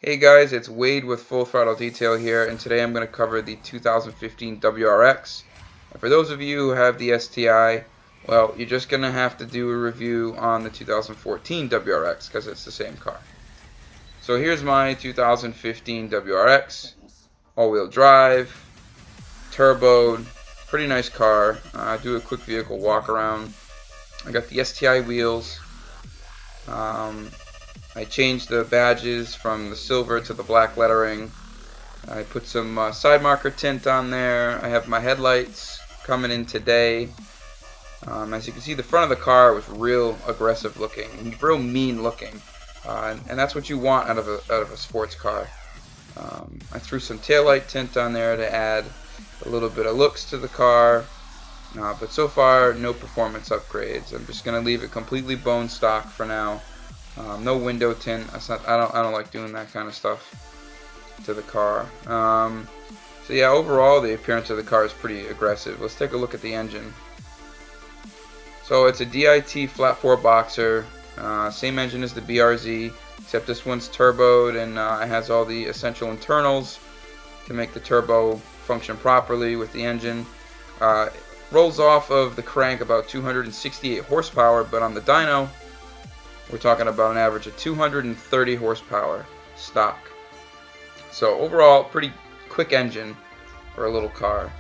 Hey guys, it's Wade with Full Throttle Detail here, and today I'm going to cover the 2015 WRX. And for those of you who have the STI, well, you're just going to have to do a review on the 2014 WRX because it's the same car. So here's my 2015 WRX, all-wheel drive, turboed, pretty nice car. I do a quick vehicle walk around. I got the STI wheels. I changed the badges from the silver to the black lettering. I put some side marker tint on there. I have my headlights coming in today. As you can see, the front of the car was real aggressive looking, real mean looking, and that's what you want out of a sports car. I threw some taillight tint on there to add a little bit of looks to the car, but so far no performance upgrades. I'm just going to leave it completely bone stock for now. No window tint. I don't like doing that kind of stuff to the car. So yeah, overall the appearance of the car is pretty aggressive. Let's take a look at the engine. So it's a DIT flat 4 boxer, same engine as the BRZ, except this one's turboed and it has all the essential internals to make the turbo function properly with the engine. Rolls off of the crank about 268 horsepower, but on the dyno we're talking about an average of 230 horsepower stock. So overall, pretty quick engine for a little car.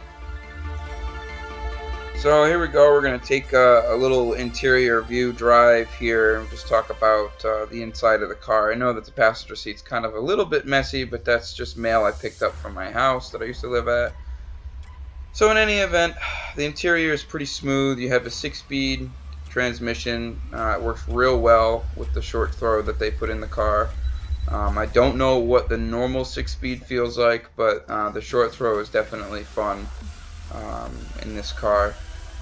So here we go. We're going to take a little interior view drive here and just talk about the inside of the car. I know that the passenger seat's kind of a little bit messy, but that's just mail I picked up from my house that I used to live at. So in any event, the interior is pretty smooth. You have a 6-speed transmission. It works real well with the short throw that they put in the car. I don't know what the normal 6-speed feels like, but the short throw is definitely fun in this car.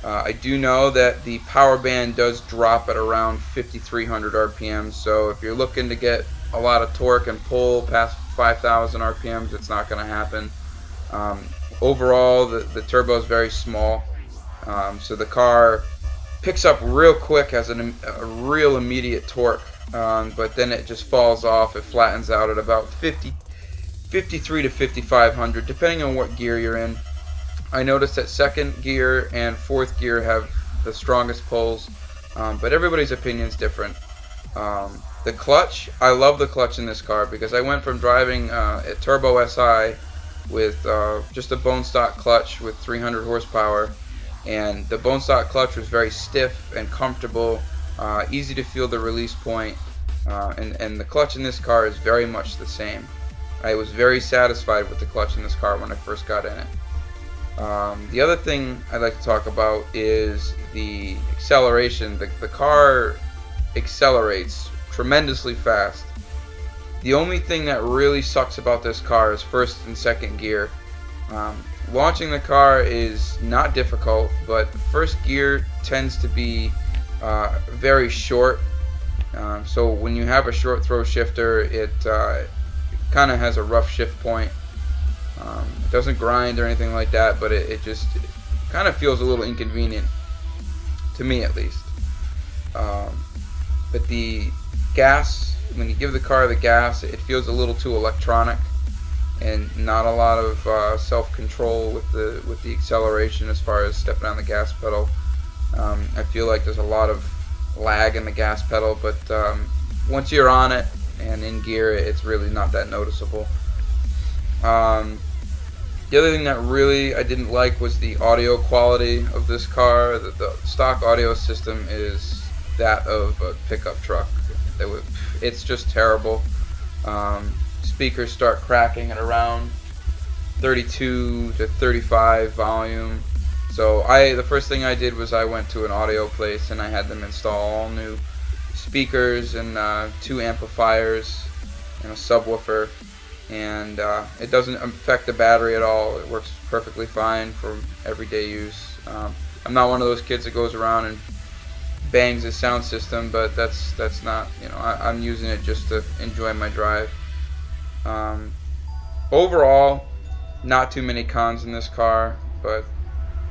I do know that the power band does drop at around 5,300 RPMs, so if you're looking to get a lot of torque and pull past 5,000 RPMs, it's not going to happen. Overall, the turbo is very small, so the car picks up real quick, has a real immediate torque, but then it just falls off. It flattens out at about 53 to 5,500, depending on what gear you're in. I noticed that second gear and fourth gear have the strongest pulls, but everybody's opinion is different. The clutch, I love the clutch in this car because I went from driving a Turbo SI with just a bone stock clutch with 300 horsepower, and the bone stock clutch was very stiff and comfortable, easy to feel the release point, and the clutch in this car is very much the same. I was very satisfied with the clutch in this car when I first got in it. The other thing I'd like to talk about is the acceleration. The car accelerates tremendously fast. The only thing that really sucks about this car is first and second gear. Launching the car is not difficult, but first gear tends to be very short. So when you have a short throw shifter, it kind of has a rough shift point. It doesn't grind or anything like that, but it just kind of feels a little inconvenient, to me at least. But the gas, when you give the car the gas, it feels a little too electronic, and not a lot of self-control with the acceleration as far as stepping on the gas pedal. I feel like there's a lot of lag in the gas pedal, but once you're on it and in gear, it's really not that noticeable. The other thing that really I didn't like was the audio quality of this car. The stock audio system is that of a pickup truck. It's just terrible. Speakers start cracking at around 32 to 35 volume. So the first thing I did was I went to an audio place and I had them install all new speakers and 2 amplifiers and a subwoofer, and it doesn't affect the battery at all. It works perfectly fine for everyday use. I'm not one of those kids that goes around and bangs his sound system, but that's not, you know, I'm using it just to enjoy my drive. Overall, not too many cons in this car, but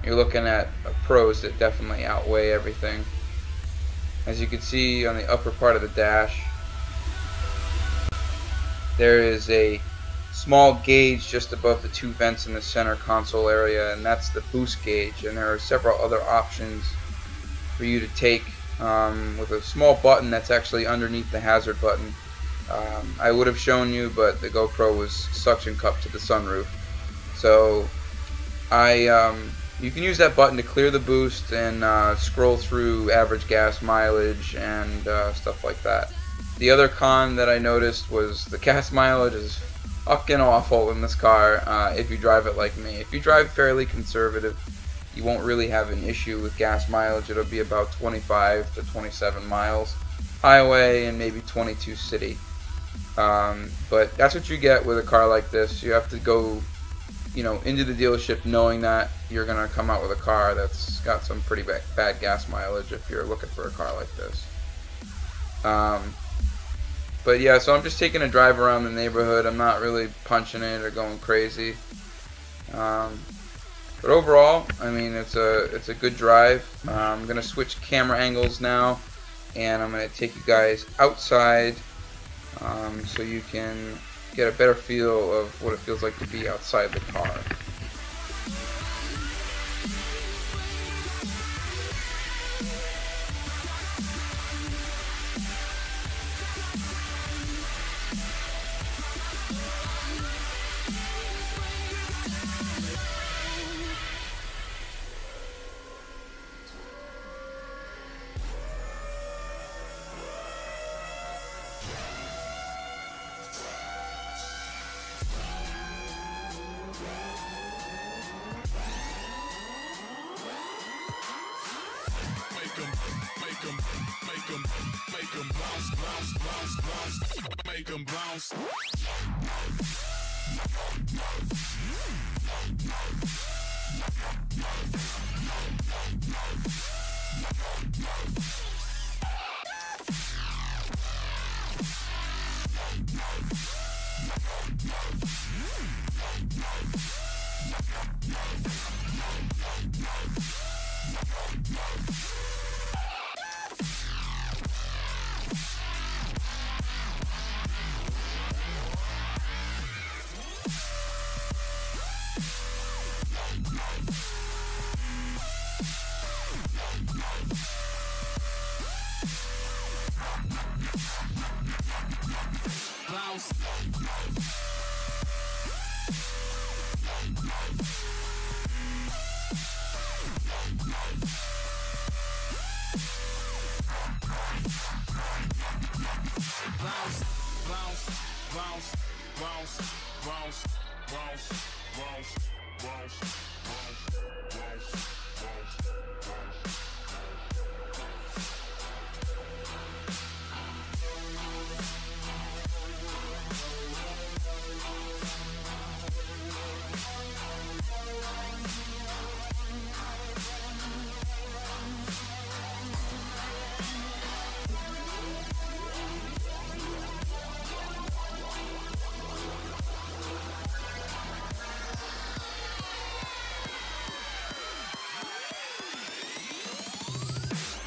you're looking at pros that definitely outweigh everything. As you can see on the upper part of the dash, there is a small gauge just above the two vents in the center console area, and that's the boost gauge. And there are several other options for you to take with a small button that's actually underneath the hazard button. I would have shown you, but the GoPro was suction cupped to the sunroof. So you can use that button to clear the boost and scroll through average gas mileage and stuff like that. The other con that I noticed was the gas mileage is fucking awful in this car if you drive it like me. If you drive fairly conservative, you won't really have an issue with gas mileage. It'll be about 25 to 27 miles highway and maybe 22 city. But that's what you get with a car like this. You have to go, into the dealership knowing that you're gonna come out with a car that's got some pretty bad gas mileage if you're looking for a car like this. But yeah, so I'm just taking a drive around the neighborhood. I'm not really punching it or going crazy. But overall, I mean, it's a good drive. I'm gonna switch camera angles now, and I'm gonna take you guys outside so you can get a better feel of what it feels like to be outside the car. Make 'em bounce.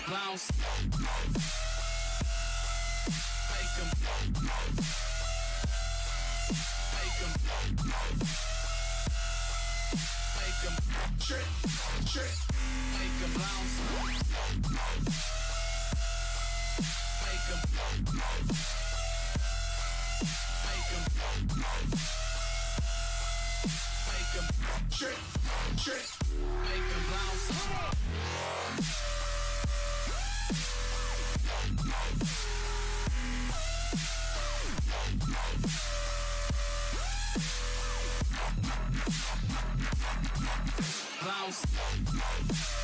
Bounce. Make 'em. Make 'em. Make 'em. Trip. Trip. Make 'em bounce. Make 'em. Make 'em. Make 'em. Trip. Trip. Make 'em bounce. Bounce.